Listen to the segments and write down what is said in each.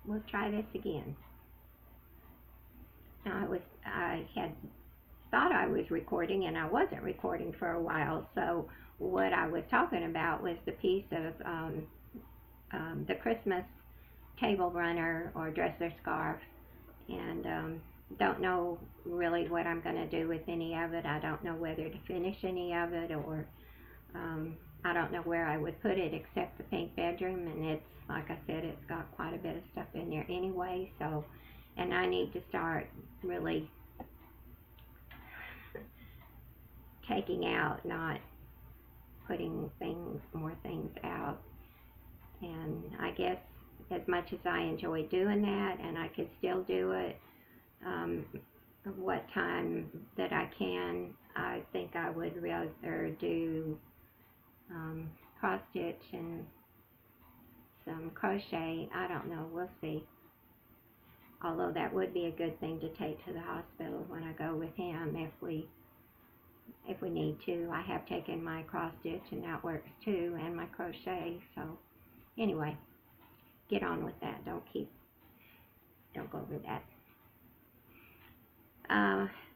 we'll try this again. Now, I had thought I was recording, and I wasn't recording for a while. So what I was talking about was the piece of the Christmas table runner or dresser scarf, and don't know really what I'm going to do with any of it. I don't know whether to finish any of it, or I don't know where I would put it except the pink bedroom, and it's, like I said, it's got quite a bit of stuff in there anyway. So, and I need to start really taking out, not putting more things out. And I guess as much as I enjoy doing that, and I could still do it, what time that I can, I think I would rather do cross stitch and some crochet. I don't know, we'll see. Although that would be a good thing to take to the hospital when I go with him if we need to. I have taken my cross stitch and that works too, and my crochet. So anyway, get on with that. Don't go over that.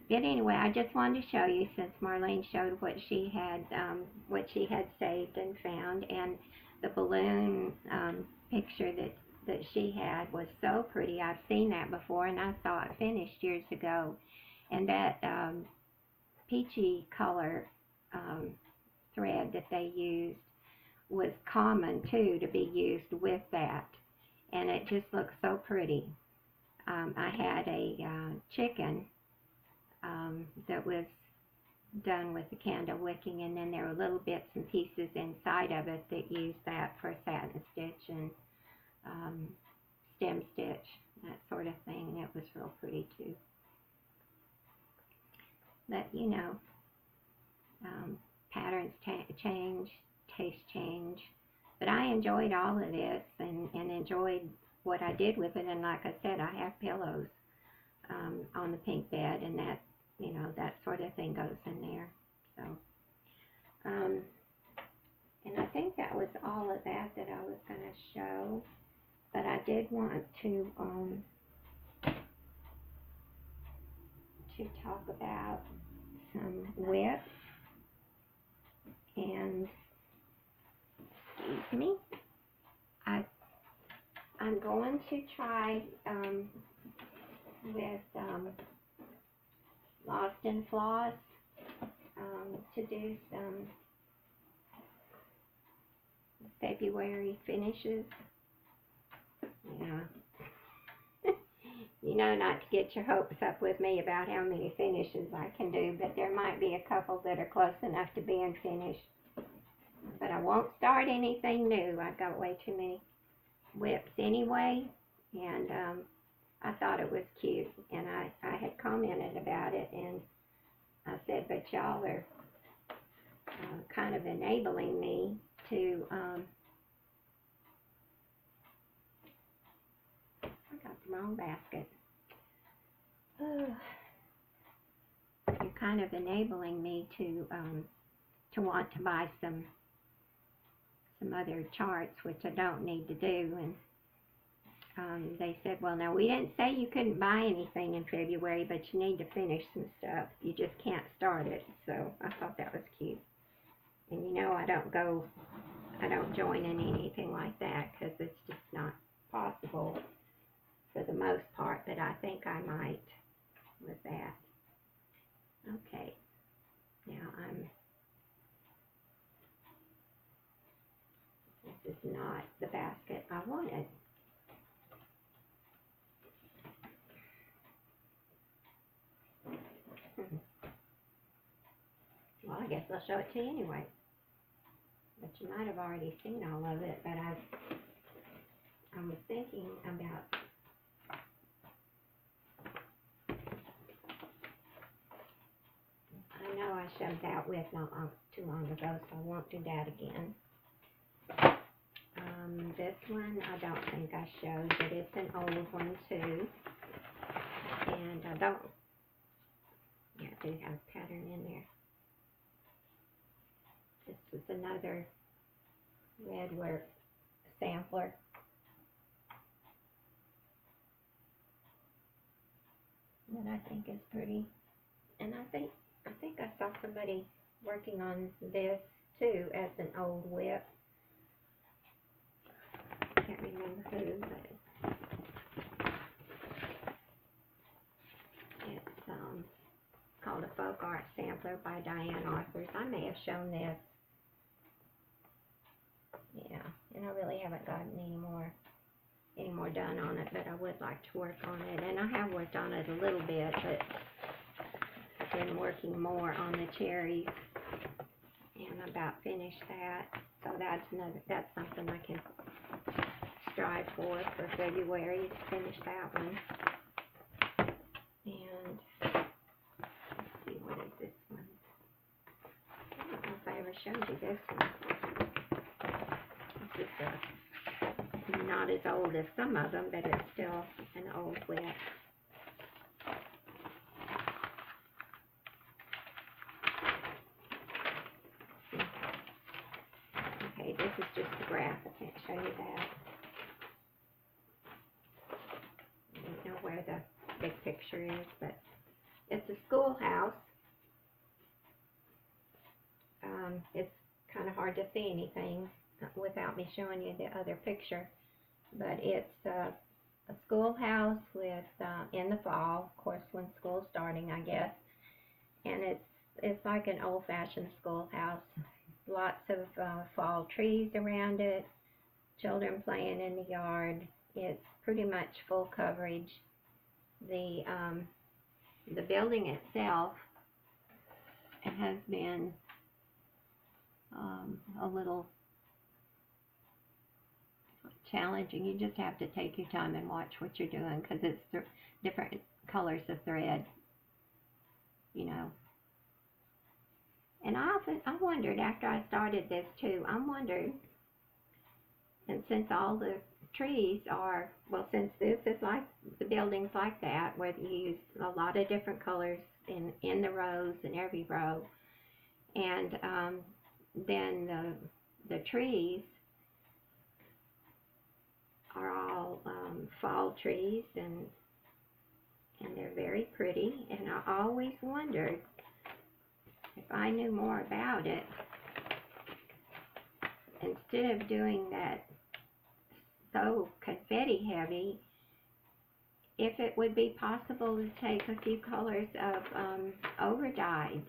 But anyway, I just wanted to show you, since Marlene showed what she had saved and found, and the balloon picture that she had was so pretty. I've seen that before, and I saw it finished years ago. And that peachy color thread that they used was common too, to be used with that, and it just looks so pretty. I had a chicken that was done with the candle wicking, and then there were little bits and pieces inside of it that used that for satin stitch and stem stitch, that sort of thing. It was real pretty too. But you know, patterns change, tastes change. But I enjoyed all of this, and enjoyed what I did with it. And like I said, I have pillows on the pink bed, and that, you know, that sort of thing goes in there. So, and I think that was all of that I was going to show. But I did want to talk about some whips. And excuse me, I'm going to try with Lost and Floss to do some February finishes. Yeah. You know, not to get your hopes up with me about how many finishes I can do, but there might be a couple that are close enough to being finished. But I won't start anything new. I've got way too many whips anyway, and I thought it was cute, and I had commented about it, and I said, but y'all are kind of enabling me to, I got the wrong basket. You're kind of enabling me to want to buy some other charts, which I don't need to do. And they said, well, now, we didn't say you couldn't buy anything in February, but you need to finish some stuff. You just can't start it. So I thought that was cute. And you know, I don't join in anything like that, because it's just not possible for the most part, but I think I might with that. Okay, now this is not the basket I wanted. Well, I guess I'll show it to you anyway. But you might have already seen all of it, but I was thinking about I know I showed that with not too long ago, so I won't do that again. This one I don't think I showed, but it's an old one too. And I do have a pattern in there. This is another red work sampler. that I think is pretty. And I think I saw somebody working on this too as an old whip. Can't remember who, but it's called A Folk Art Sampler by Diane Arthurs. I may have shown this. Yeah, and I really haven't gotten any more done on it, but I would like to work on it. And I have worked on it a little bit, but I've been working more on the cherries, and I'm about finished that. So that's something I can strive for February, to finish that one. And let's see, what is this one? I don't know if I ever showed you this one. This is not as old as some of them, but it's still an old whip. Okay, this is just a graph. I can't show you that. I don't know where the big picture is, but it's a schoolhouse. It's kind of hard to see anything without me showing you the other picture, but it's a schoolhouse with in the fall, of course, when school's starting, I guess, and it's like an old-fashioned schoolhouse. Lots of fall trees around it, children playing in the yard. It's pretty much full coverage. The building itself, it has been a little challenging. You just have to take your time and watch what you're doing, because it's different colors of thread, you know. And I wondered, after I started this too, I wondered, and since all the trees are, well, since this is like, the building's like that, where you use a lot of different colors in the rows, in every row, and then the trees are all fall trees, and they're very pretty, and I always wondered, if I knew more about it, instead of doing that so confetti heavy, if it would be possible to take a few colors of overdyes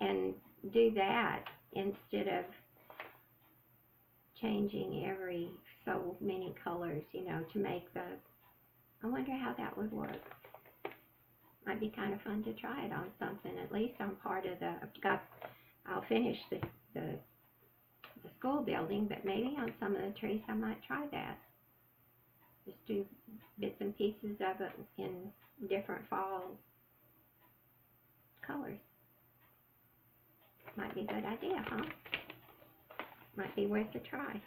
and do that instead of changing every so many colors, you know, to make the, I wonder how that would work. Might be kind of fun to try it on something. At least on part of the, I'll finish the school building, but maybe on some of the trees I might try that. Just do bits and pieces of it in different fall colors. Might be a good idea, huh? Might be worth a try.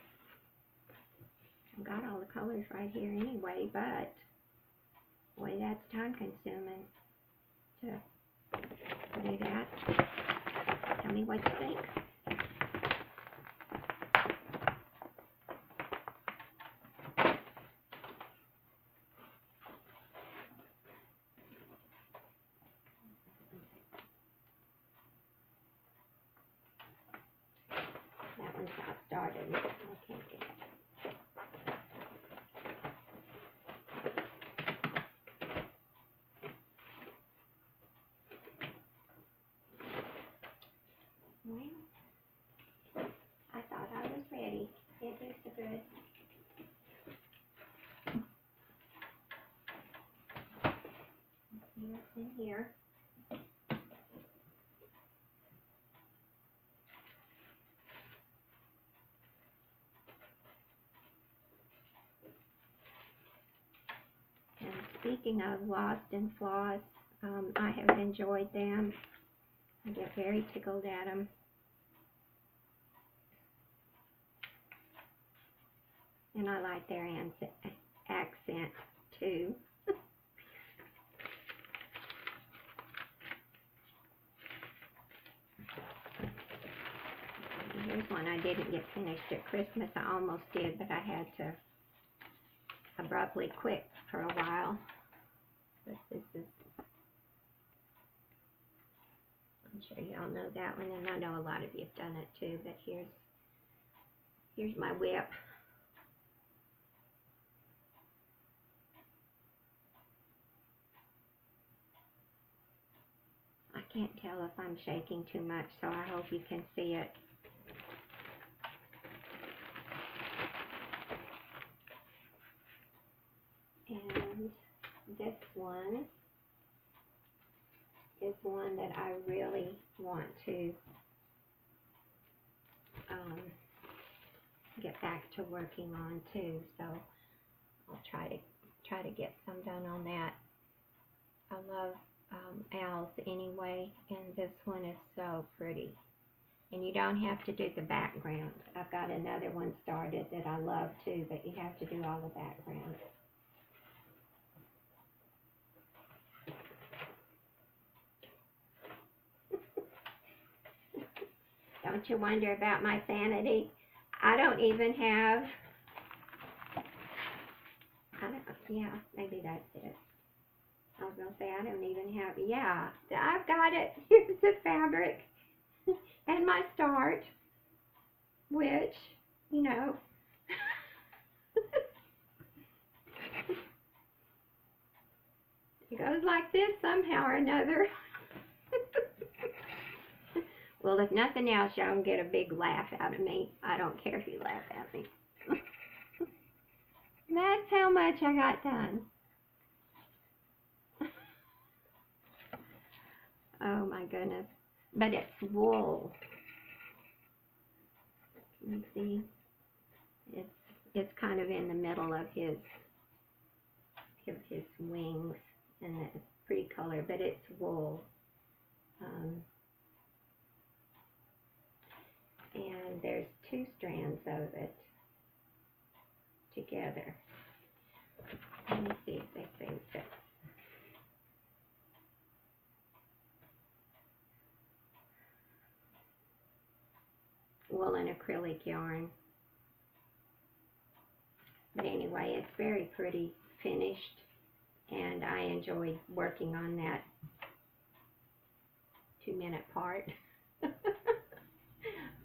I've got all the colors right here anyway, but boy, that's time consuming to do that. Tell me what you think. That one's not started. I can't get it. Well, I thought I was ready. It is a good. See what's in here. And speaking of Lost and Floss, I have enjoyed them. I get very tickled at them. And I like their accent too. Here's one I didn't get finished at Christmas. I almost did, but I had to abruptly quit for a while. But this is, I'm sure y'all know that one, and I know a lot of you have done it too, but here's my whip. I can't tell if I'm shaking too much, so I hope you can see it. And this one is one that I really want to get back to working on too, so I'll try to get some done on that. I love owls anyway, and this one is so pretty. And you don't have to do the background. I've got another one started that I love too, but you have to do all the background. Don't you wonder about my sanity? I don't even have, yeah, maybe that's it. I was going to say, I don't even have, yeah, I've got it. Here's the fabric and my start, which, you know, it goes like this somehow or another. Well, if nothing else, y'all can get a big laugh out of me. I don't care if you laugh at me. That's how much I got done. Oh my goodness. But it's wool. Can you see? It's kind of in the middle of his wings, and it's pretty color, but it's wool. And there's 2 strands of it together. Let me see if they say this. Wool and acrylic yarn. But anyway, it's very pretty finished, and I enjoyed working on that 2-minute part.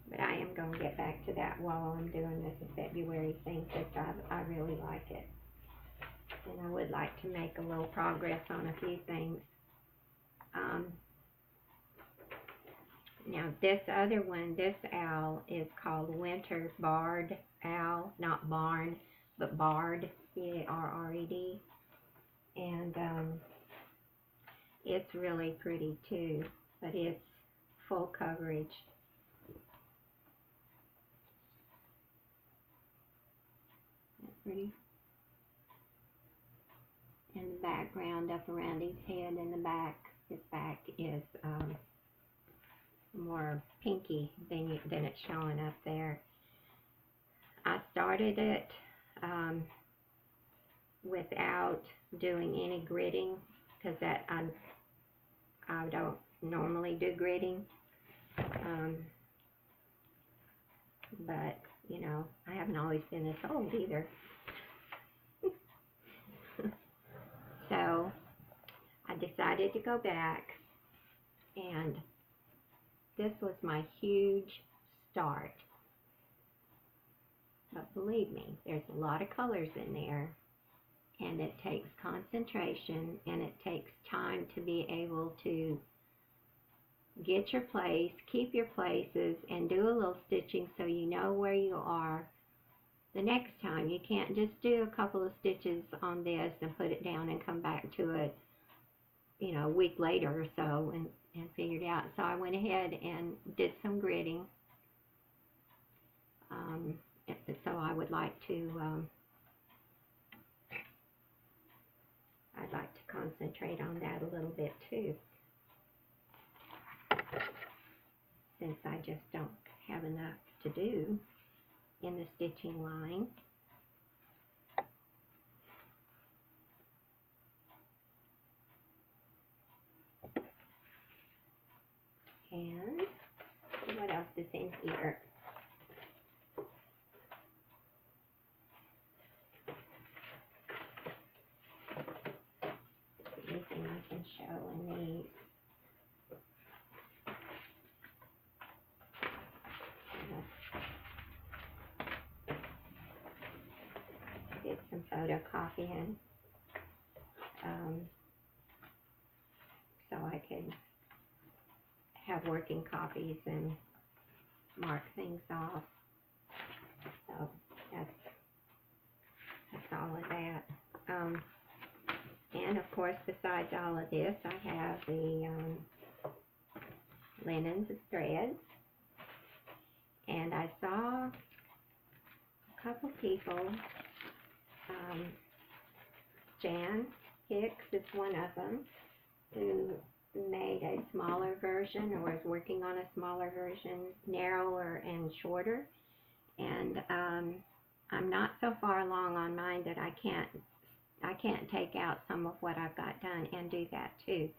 But I am going to get back to that while I'm doing this February thing, because I really like it. And I would like to make a little progress on a few things. Now this other one, this owl is called Winter Barred Owl, not barn, but barred, B-A-R-R-E-D. And it's really pretty too, but it's full coverage. Pretty. And the background up around his head and the back, his back is more pinky than it's showing up there. I started it without doing any gridding, because that I don't normally do gridding, but you know, I haven't always been this old either. So I decided to go back, and this was my huge start. But believe me, there's a lot of colors in there, and it takes concentration, and it takes time to be able to get your place, keep your places, and do a little stitching so you know where you are the next time. You can't just do a couple of stitches on this and put it down and come back to it, you know, a week later or so and figure it out. So I went ahead and did some gridding. So I would like to, I'd like to concentrate on that a little bit too, since I just don't have enough to do in the stitching line. And what else is in here? soda coffee in, so I could have working copies and mark things off. So that's all of that. And of course, besides all of this, I have the linens and threads. And I saw a couple people, Jan Hicks is one of them, who made a smaller version, or is working on a smaller version, narrower and shorter. And I'm not so far along on mine that I can't take out some of what I've got done and do that too.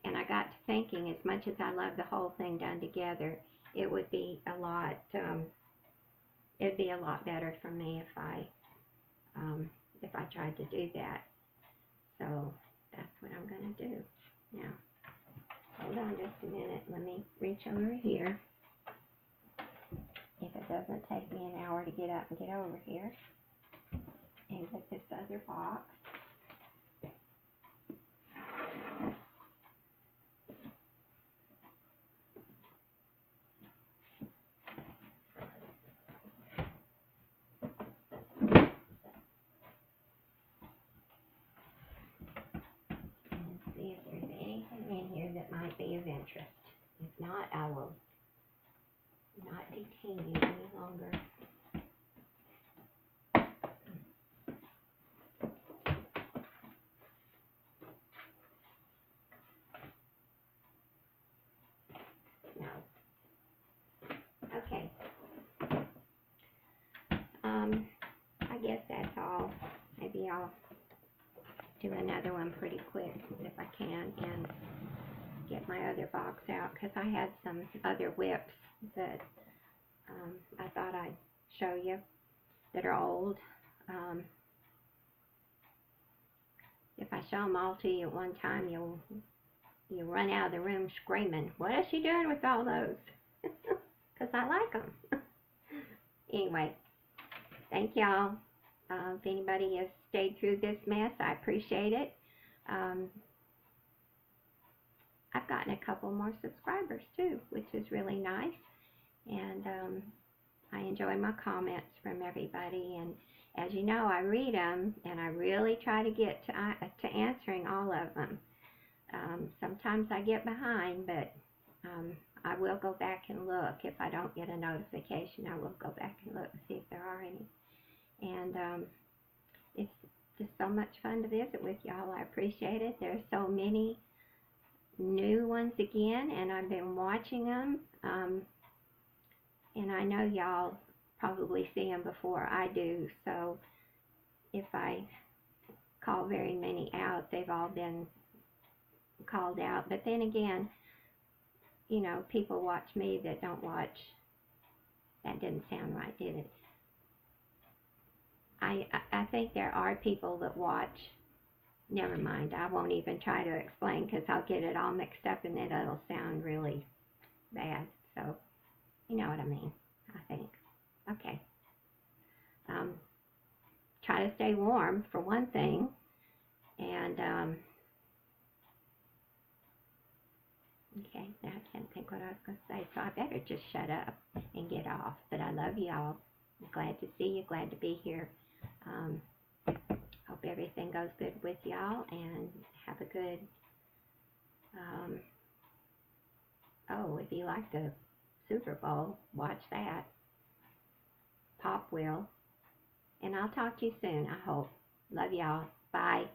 And I got to thinking, as much as I love the whole thing done together, it would be a lot. It'd be a lot better for me if I tried to do that. So that's what I'm going to do. Now, hold on just a minute. Let me reach over here. If it doesn't take me an hour to get up and get over here, and get this other box. See if there's anything in here that might be of interest. If not, I will not detain you any longer. No. Okay. I guess that's all. Maybe I'll do another one pretty quick if I can, and get my other box out, because I had some other whips that I thought I'd show you that are old. If I show them all to you at one time, you'll run out of the room screaming, "What is she doing with all those?" Because I like them. Anyway, thank y'all. If anybody has stayed through this mess, I appreciate it. I've gotten a couple more subscribers too, which is really nice. And I enjoy my comments from everybody. And as you know, I read them, and I really try to get to answering all of them. Sometimes I get behind, but I will go back and look. If I don't get a notification, I will go back and look and see if there are any. And it's just so much fun to visit with y'all. I appreciate it. There's so many new ones again, and I've been watching them. And I know y'all probably see them before I do. So if I call very many out, they've all been called out. But then again, you know, people watch me that don't watch. That didn't sound right, did it? I think there are people that watch. Never mind, I won't even try to explain, because I'll get it all mixed up and then it'll sound really bad. So, you know what I mean, I think. Okay. Try to stay warm, for one thing. And, okay, now I can't think what I was going to say, so I better just shut up and get off. But I love y'all. I'm glad to see you, glad to be here. Hope everything goes good with y'all, and have a good, if you like the Super Bowl, watch that. Pop will. And I'll talk to you soon, I hope. Love y'all. Bye.